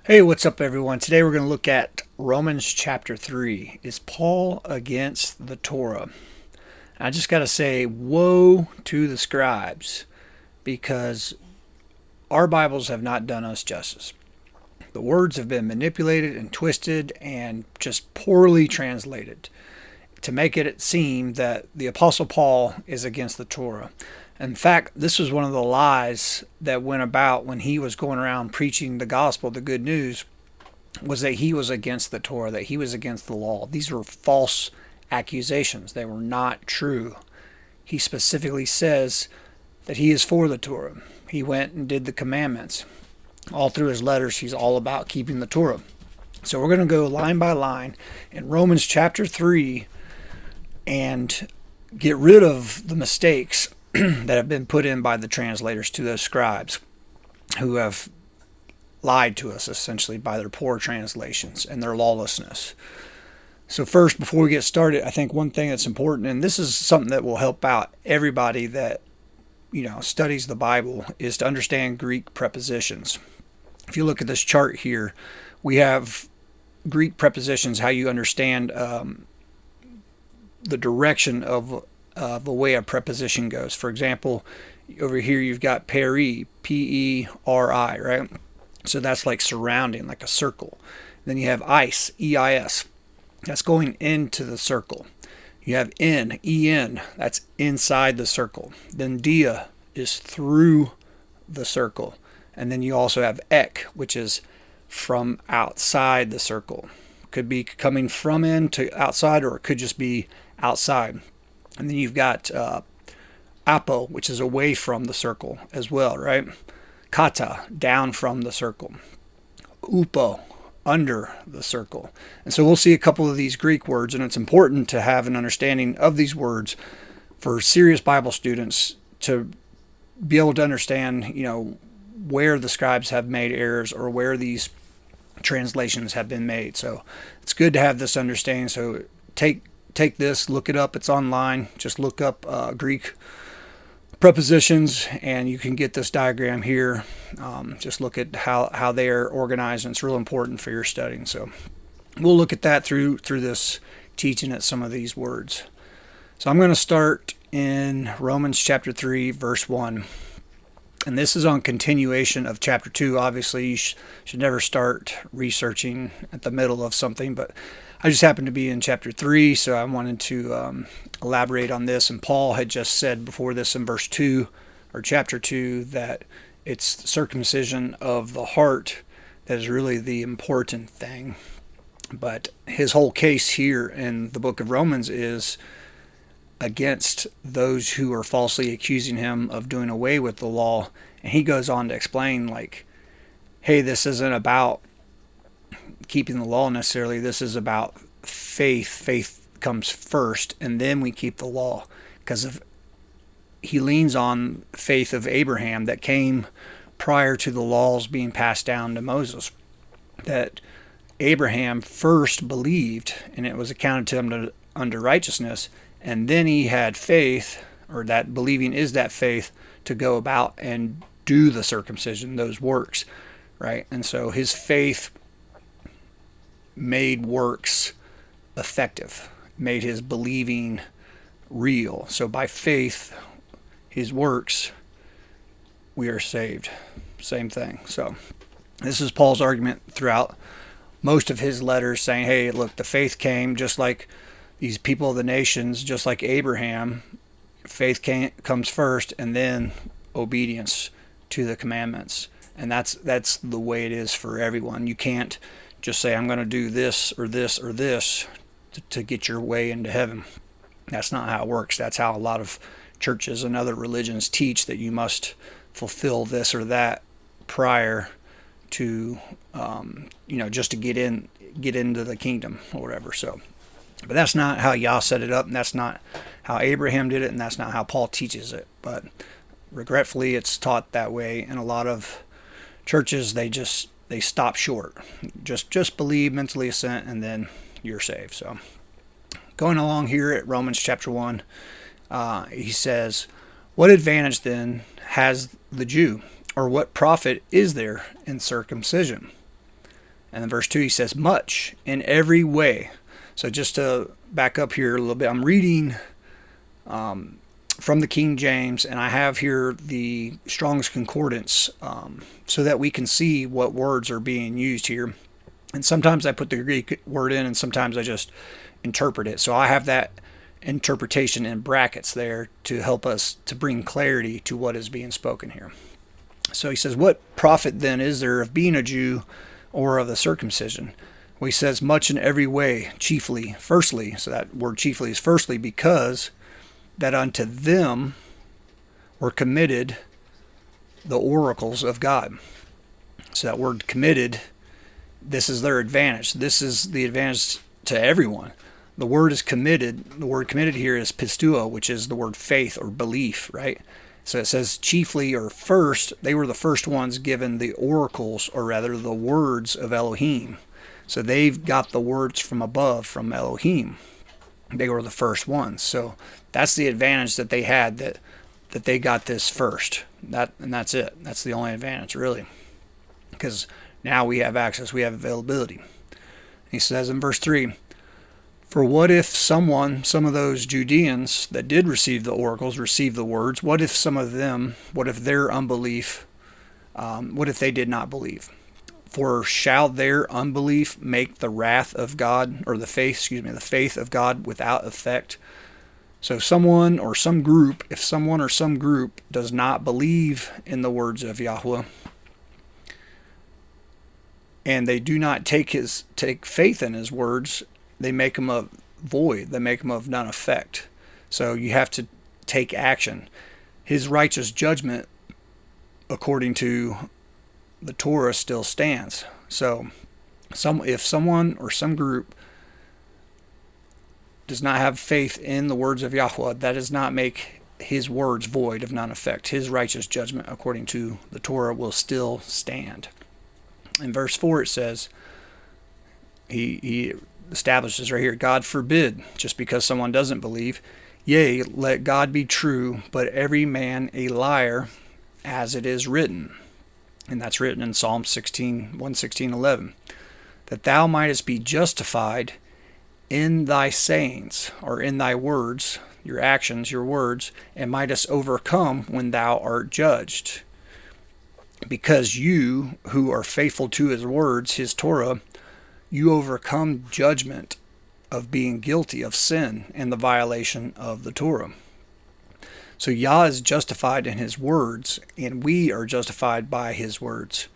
Hey, what's up, everyone? Today we're going to look at Romans chapter 3. Is Paul against the Torah? I just got to say, woe to the scribes, because our Bibles have not done us justice. The words have been manipulated and twisted and just poorly translated to make it seem that the Apostle Paul is against the Torah. In fact, this was one of the lies that went about when he was going around preaching the gospel, the good news, was that he was against the Torah, that he was against the law. These were false accusations. They were not true. He specifically says that he is for the Torah. He went and did the commandments. All through his letters, he's all about keeping the Torah. So we're going to go line by line in Romans chapter 3 and get rid of the mistakes that have been put in by the translators to those scribes who have lied to us essentially by their poor translations and their lawlessness. So first, before we get started, I think one thing that's important, and this is something that will help out everybody that studies the Bible, is to understand Greek prepositions. If you look at this chart here, we have Greek prepositions, how you understand the direction of the way a preposition goes. For example, over here you've got peri, P-E-R-I, right? So that's like surrounding, like a circle. Then you have eis, E-I-S. That's going into the circle. You have in, E-N. That's inside the circle. Then dia is through the circle. And then you also have ek, which is from outside the circle. Could be coming from in to outside, or it could just be outside. And then you've got apo, which is away from the circle as well, right? Kata, down from the circle. Upo, under the circle. And so we'll see a couple of these Greek words, and it's important to have an understanding of these words for serious Bible students to be able to understand, where the scribes have made errors or where these translations have been made. So it's good to have this understanding. So take this, look it up. It's online. Just look up Greek prepositions and you can get this diagram here. Just look at how they are organized, and it's real important for your studying. So we'll look at that through this teaching at some of these words. So I'm going to start in Romans chapter 3 verse 1. And this is on continuation of chapter 2. Obviously, you should never start researching at the middle of something, but I just happened to be in chapter 3, so I wanted to elaborate on this. And Paul had just said before this in verse 2, or chapter 2, that it's circumcision of the heart that is really the important thing. But his whole case here in the book of Romans is against those who are falsely accusing him of doing away with the law. And he goes on to explain, like, hey, this isn't about keeping the law necessarily. This is about faith. Faith comes first, and then we keep the law. Because he leans on faith of Abraham that came prior to the laws being passed down to Moses. That Abraham first believed, and it was accounted to him under righteousness. And then he had faith, or that believing is that faith, to go about and do the circumcision, those works, right? And so his faith made works effective, made his believing real. So by faith, his works, we are saved. Same thing. So this is Paul's argument throughout most of his letters, saying, hey, look, the faith came just like these people of the nations, just like Abraham. Faith comes first, and then obedience to the commandments. And that's the way it is for everyone. You can't just say, I'm going to do this or this or this to get your way into heaven. That's not how it works. That's how a lot of churches and other religions teach, that you must fulfill this or that prior to, just to get into the kingdom or whatever. So, but that's not how Yah set it up, and that's not how Abraham did it, and that's not how Paul teaches it. But regretfully, it's taught that way, and a lot of churches, they stop short. Just believe, mentally assent, and then you're saved. So going along here at Romans chapter 1, he says, what advantage then has the Jew, or what profit is there in circumcision? And in verse 2 he says, much in every way. So just to back up here a little bit, I'm reading from the King James, and I have here the Strong's Concordance so that we can see what words are being used here. And sometimes I put the Greek word in, and sometimes I just interpret it. So I have that interpretation in brackets there to help us to bring clarity to what is being spoken here. So he says, what profit then is there of being a Jew or of the circumcision? Well, he says, much in every way, chiefly, firstly. So that word chiefly is firstly, because that unto them were committed the oracles of God. So that word committed, this is their advantage. This is the advantage to everyone. The word is committed. The word committed here is pisteuo, which is the word faith or belief, right? So it says chiefly or first. They were the first ones given the oracles, or rather the words of Elohim. So they've got the words from above, from Elohim. They were the first ones. So that's the advantage that they had, that they got this first. And that's it. That's the only advantage, really. Because now we have access, we have availability. He says in verse 3, for what if some of those Judeans that did receive the oracles, received the words, what if some of them, what if their unbelief, what if they did not believe? For shall their unbelief make the wrath of God, or the faith of God without effect? So if someone or some group does not believe in the words of Yahweh, and they do not take faith in his words, they make them of void. They make them of none effect. So you have to take action. His righteous judgment, according to the Torah, still stands. So if someone or some group does not have faith in the words of Yahweh, that does not make his words void of none effect. His righteous judgment, according to the Torah, will still stand. In verse 4 it says, he establishes right here, God forbid, just because someone doesn't believe, yea, let God be true, but every man a liar, as it is written. And that's written in Psalm 116:11, that thou mightest be justified in thy sayings, or in thy words, your actions, your words, and mightest overcome when thou art judged. Because you, who are faithful to his words, his Torah, you overcome judgment of being guilty of sin and the violation of the Torah. So Yah is justified in his words, and we are justified by his words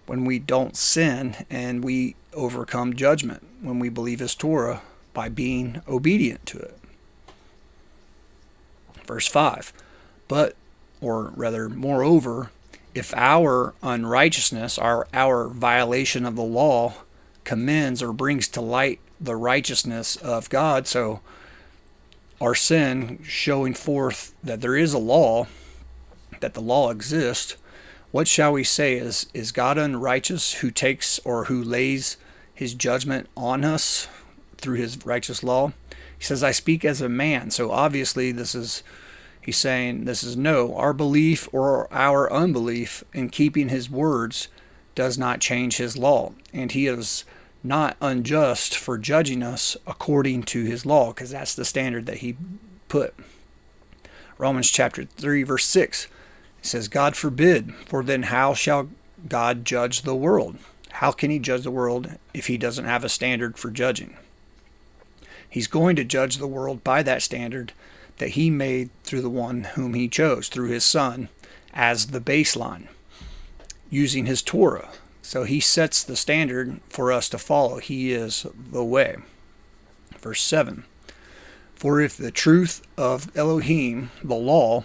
when we don't sin, and we overcome judgment when we believe his Torah by being obedient to it. Verse 5, moreover, if our unrighteousness, our violation of the law, commends or brings to light the righteousness of God, so our sin showing forth that there is a law, that the law exists, what shall we say? Is God unrighteous who takes or who lays his judgment on us through his righteous law? He says, I speak as a man. So obviously he's saying this is no. Our belief or our unbelief in keeping his words does not change his law. And he is not unjust for judging us according to his law, because that's the standard that he put. Romans chapter 3 verse 6, it says, God forbid, for then how shall God judge the world? How can he judge the world if he doesn't have a standard for judging? He's going to judge the world by that standard that he made through the one whom he chose, through his son, as the baseline, using his Torah. So he sets the standard for us to follow. He is the way. Verse 7, for if the truth of Elohim, the law,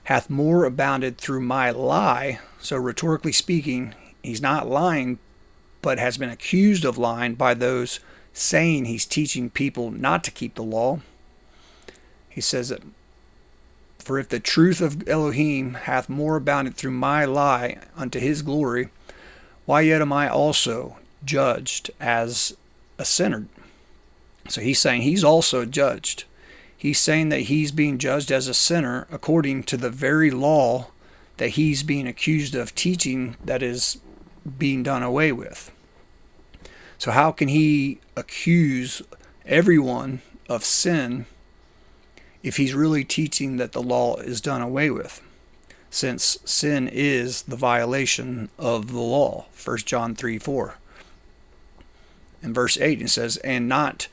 hath more abounded through my lie, so rhetorically speaking, he's not lying, but has been accused of lying by those saying he's teaching people not to keep the law. He says that, for if the truth of Elohim hath more abounded through my lie unto his glory, why yet am I also judged as a sinner? So he's saying he's also judged. He's saying that he's being judged as a sinner according to the very law that he's being accused of teaching that is being done away with. So how can he accuse everyone of sin if he's really teaching that the law is done away with? Since sin is the violation of the law. 1 John 3:4. In verse 8 it says, and not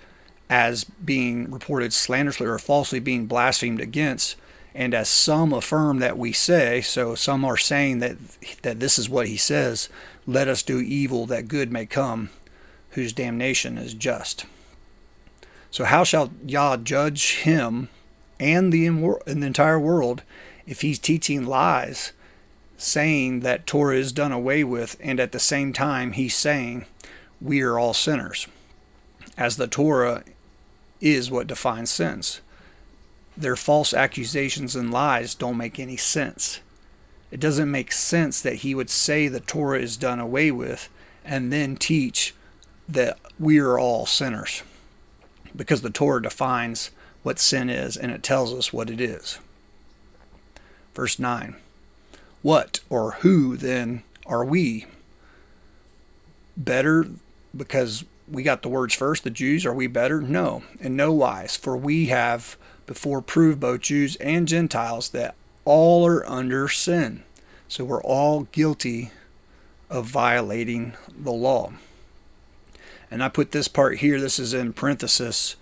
as being reported slanderously or falsely being blasphemed against, and as some affirm that we say, so some are saying that this is what he says, let us do evil that good may come, whose damnation is just. So how shall Yah judge him and the entire world if he's teaching lies, saying that Torah is done away with, and at the same time he's saying we are all sinners, as the Torah is what defines sins? Their false accusations and lies don't make any sense. It doesn't make sense that he would say the Torah is done away with and then teach that we are all sinners, because the Torah defines what sin is and it tells us what it is. Verse 9. What or who then are we? Better because we got the words first, the Jews? Are we better? No, in no wise. For we have before proved, both Jews and Gentiles, that all are under sin. So we're all guilty of violating the law. And I put this part here, this is in parenthesis,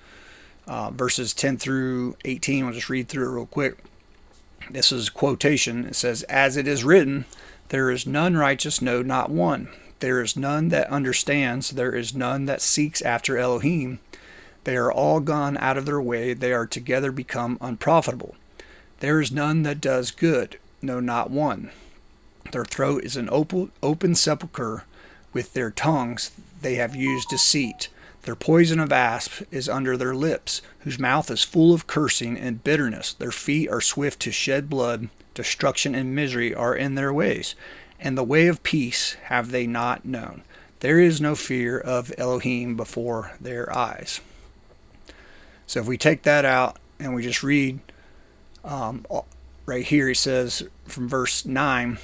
verses 10 through 18. I'll just read through it real quick. This is a quotation. It says, as it is written, there is none righteous, no, not one. There is none that understands. There is none that seeks after Elohim. They are all gone out of their way. They are together become unprofitable. There is none that does good, no, not one. Their throat is an open sepulchre. With their tongues they have used deceit. Their poison of asp is under their lips, whose mouth is full of cursing and bitterness. Their feet are swift to shed blood. Destruction and misery are in their ways, and the way of peace have they not known. There is no fear of Elohim before their eyes. So if we take that out and we just read right here, he says from verse 9,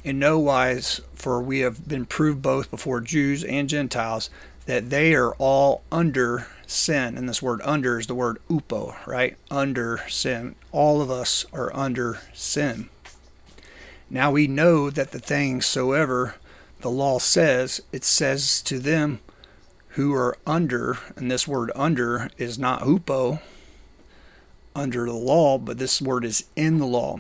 in no wise, for we have been proved both before Jews and Gentiles that they are all under sin. And this word under is the word upo, right? Under sin. All of us are under sin. Now we know that the things soever the law says, it says to them who are under, and this word under is not hupo, under the law, but this word is in the law.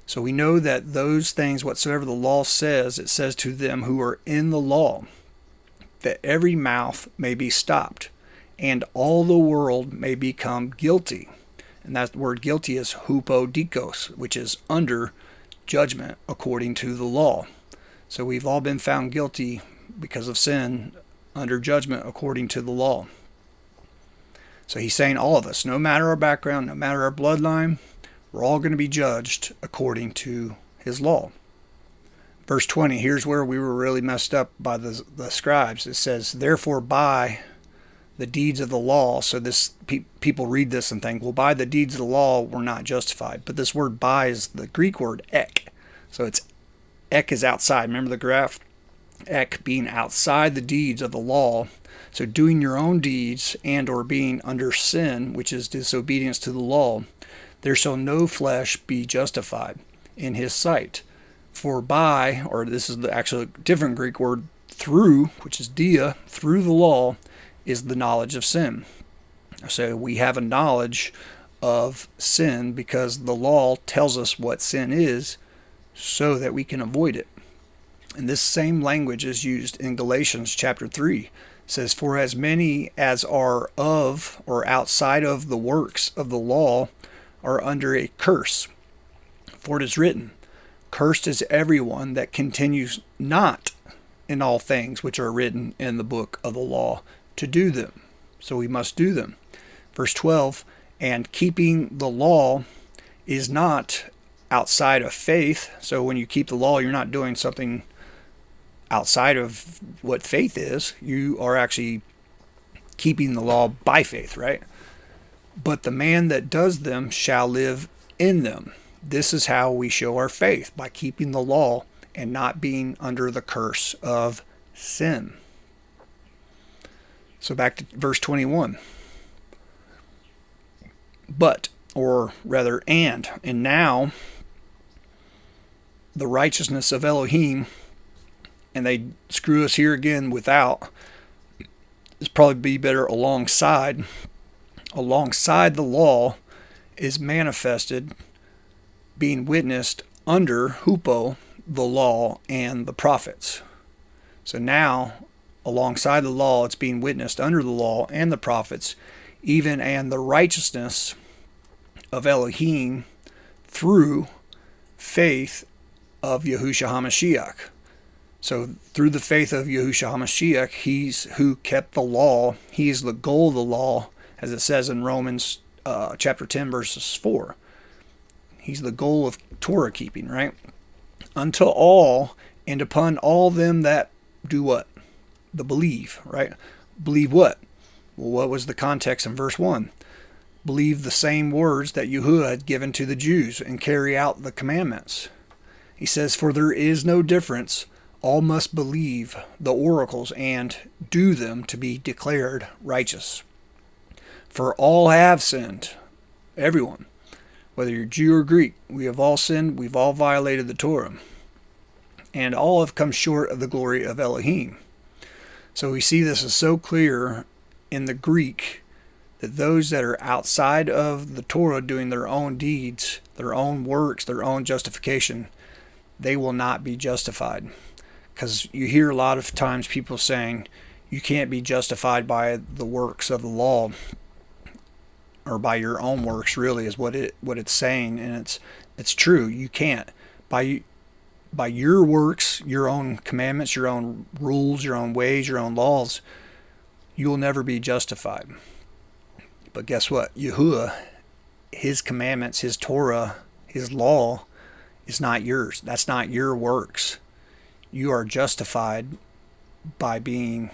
So we know that those things whatsoever the law says, it says to them who are in the law, that every mouth may be stopped, and all the world may become guilty. And that word guilty is hupodikos, which is under judgment according to the law. So we've all been found guilty because of sin under judgment according to the law. So he's saying all of us, no matter our background, no matter our bloodline, we're all going to be judged according to his law. Verse 20, here's where we were really messed up by the scribes. It says, therefore by the deeds of the law. So this people read this and think, well, by the deeds of the law, we're not justified. But this word by is the Greek word ek. So it's ek is outside. Remember the graph? Ek being outside the deeds of the law. So doing your own deeds and or being under sin, which is disobedience to the law, there shall no flesh be justified in his sight. For by, or this is the actual different Greek word, through, which is dia, through the law, is the knowledge of sin. So we have a knowledge of sin because the law tells us what sin is so that we can avoid it. And this same language is used in Galatians chapter 3. It says, for as many as are of or outside of the works of the law are under a curse. For it is written, cursed is everyone that continues not in all things which are written in the book of the law to do them. So we must do them. Verse 12, and keeping the law is not outside of faith. So when you keep the law, you're not doing something outside of what faith is. You are actually keeping the law by faith, right? But the man that does them shall live in them. This is how we show our faith, by keeping the law and not being under the curse of sin. So back to verse 21. But, or rather, and now the righteousness of Elohim, and they screw us here again without, is probably be better alongside the law is manifested, being witnessed under hupo, the law and the prophets. So now, alongside the law, it's being witnessed under the law and the prophets, even and the righteousness of Elohim through faith of Yahushua HaMashiach. So through the faith of Yahushua HaMashiach, he's who kept the law. He is the goal of the law, as it says in Romans chapter 10, verses 4. He's the goal of Torah keeping, right? Unto all and upon all them that do what? The believe, right? Believe what? Well, what was the context in verse 1? Believe the same words that Yahuwah had given to the Jews and carry out the commandments. He says, for there is no difference. All must believe the oracles and do them to be declared righteous. For all have sinned. Everyone. Whether you're Jew or Greek, we have all sinned. We've all violated the Torah. And all have come short of the glory of Elohim. So we see this is so clear in the Greek that those that are outside of the Torah doing their own deeds, their own works, their own justification, they will not be justified. Because you hear a lot of times people saying you can't be justified by the works of the law, or by your own works, really, is what it's saying. And it's true. You can't. By your works, your own commandments, your own rules, your own ways, your own laws, you will never be justified. But guess what? Yahuwah, his commandments, his Torah, his law is not yours. That's not your works. You are justified by being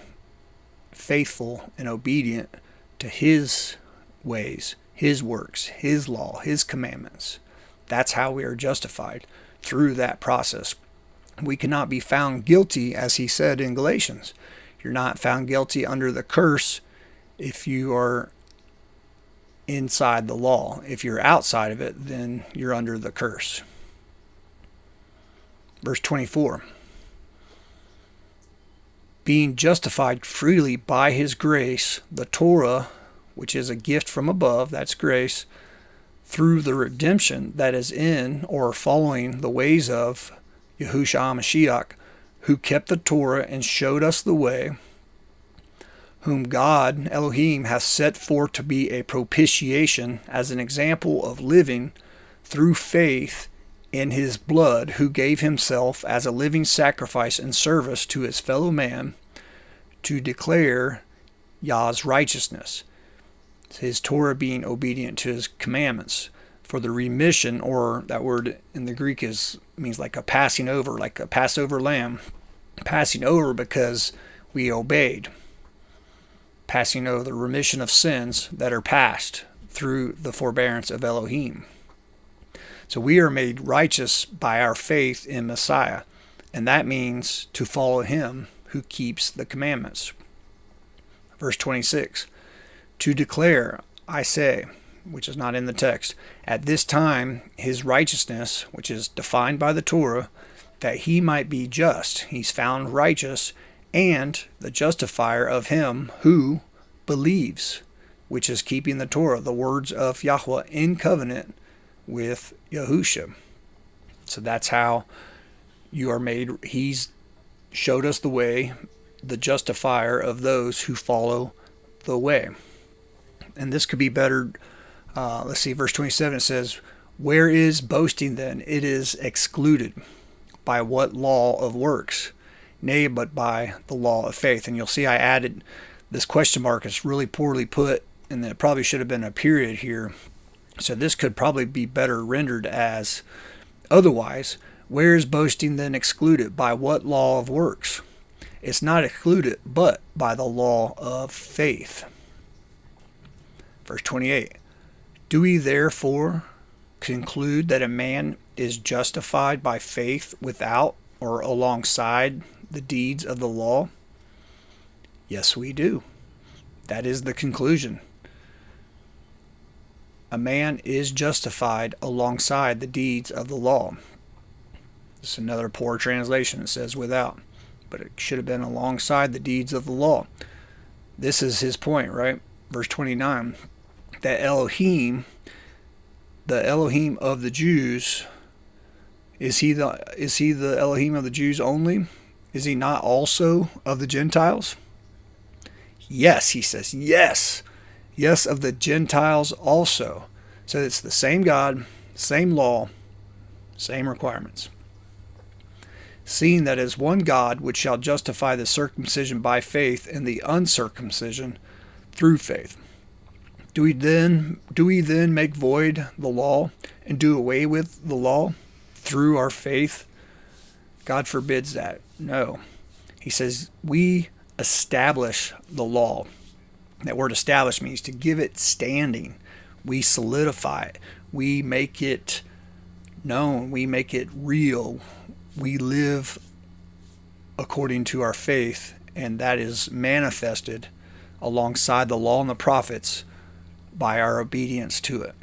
faithful and obedient to his ways, his works, his law, his commandments. That's how we are justified, through that process. We cannot be found guilty, as he said in Galatians. You're not found guilty under the curse if you are inside the law. If you're outside of it, then you're under the curse. Verse 24. Being justified freely by his grace, the Torah, which is a gift from above, that's grace, through the redemption that is in or following the ways of Yahushua HaMashiach, who kept the Torah and showed us the way, whom God, Elohim, has set forth to be a propitiation as an example of living through faith in his blood, who gave himself as a living sacrifice and service to his fellow man to declare Yah's righteousness. His Torah being obedient to his commandments for the remission, or that word in the Greek means like a passing over, like a Passover lamb, passing over because we obeyed, passing over the remission of sins that are past through the forbearance of Elohim. So we are made righteous by our faith in Messiah, and that means to follow him who keeps the commandments. Verse 26, to declare, I say, which is not in the text, at this time his righteousness, which is defined by the Torah, that he might be just. He's found righteous, and the justifier of him who believes, which is keeping the Torah, the words of Yahweh in covenant with Yahusha. So that's how you are made. He's showed us the way, the justifier of those who follow the way. And this could be better. Let's see, verse 27, it says, where is boasting then? It is excluded. By what law of works? Nay, but by the law of faith. And you'll see I added this question mark. It's really poorly put, and it probably should have been a period here. So this could probably be better rendered as, otherwise, where is boasting then excluded? By what law of works? It's not excluded, but by the law of faith. Verse 28. Do we therefore conclude that a man is justified by faith without or alongside the deeds of the law? Yes, we do. That is the conclusion. A man is justified alongside the deeds of the law. This is another poor translation. It says without, but it should have been alongside the deeds of the law. This is his point, right? Verse 29, that Elohim, the Elohim of the Jews, is he the Elohim of the Jews only? Is he not also of the Gentiles? Yes, he says, yes. Yes, of the Gentiles also. So it's the same God, same law, same requirements. Seeing that as one God which shall justify the circumcision by faith and the uncircumcision through faith. Do we then make void the law and do away with the law through our faith? God forbids that. No. He says we establish the law. That word establish means to give it standing. We solidify it. We make it known. We make it real. We live according to our faith, and that is manifested alongside the law and the prophets by our obedience to it.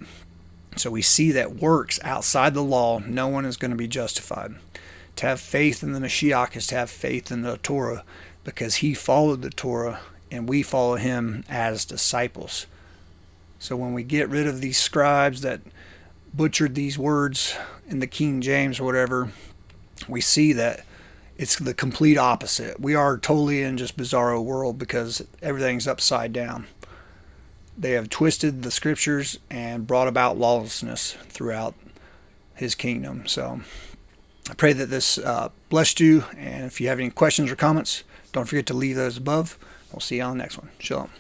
So we see that works outside the law, no one is going to be justified. To have faith in the Mashiach is to have faith in the Torah, because he followed the Torah and we follow him as disciples. So when we get rid of these scribes that butchered these words in the King James or whatever, we see that it's the complete opposite. We are totally in just bizarro world because everything's upside down. They have twisted the scriptures and brought about lawlessness throughout his kingdom. So I pray that this blessed you. And if you have any questions or comments, don't forget to leave those above. We'll see you on the next one. Shalom.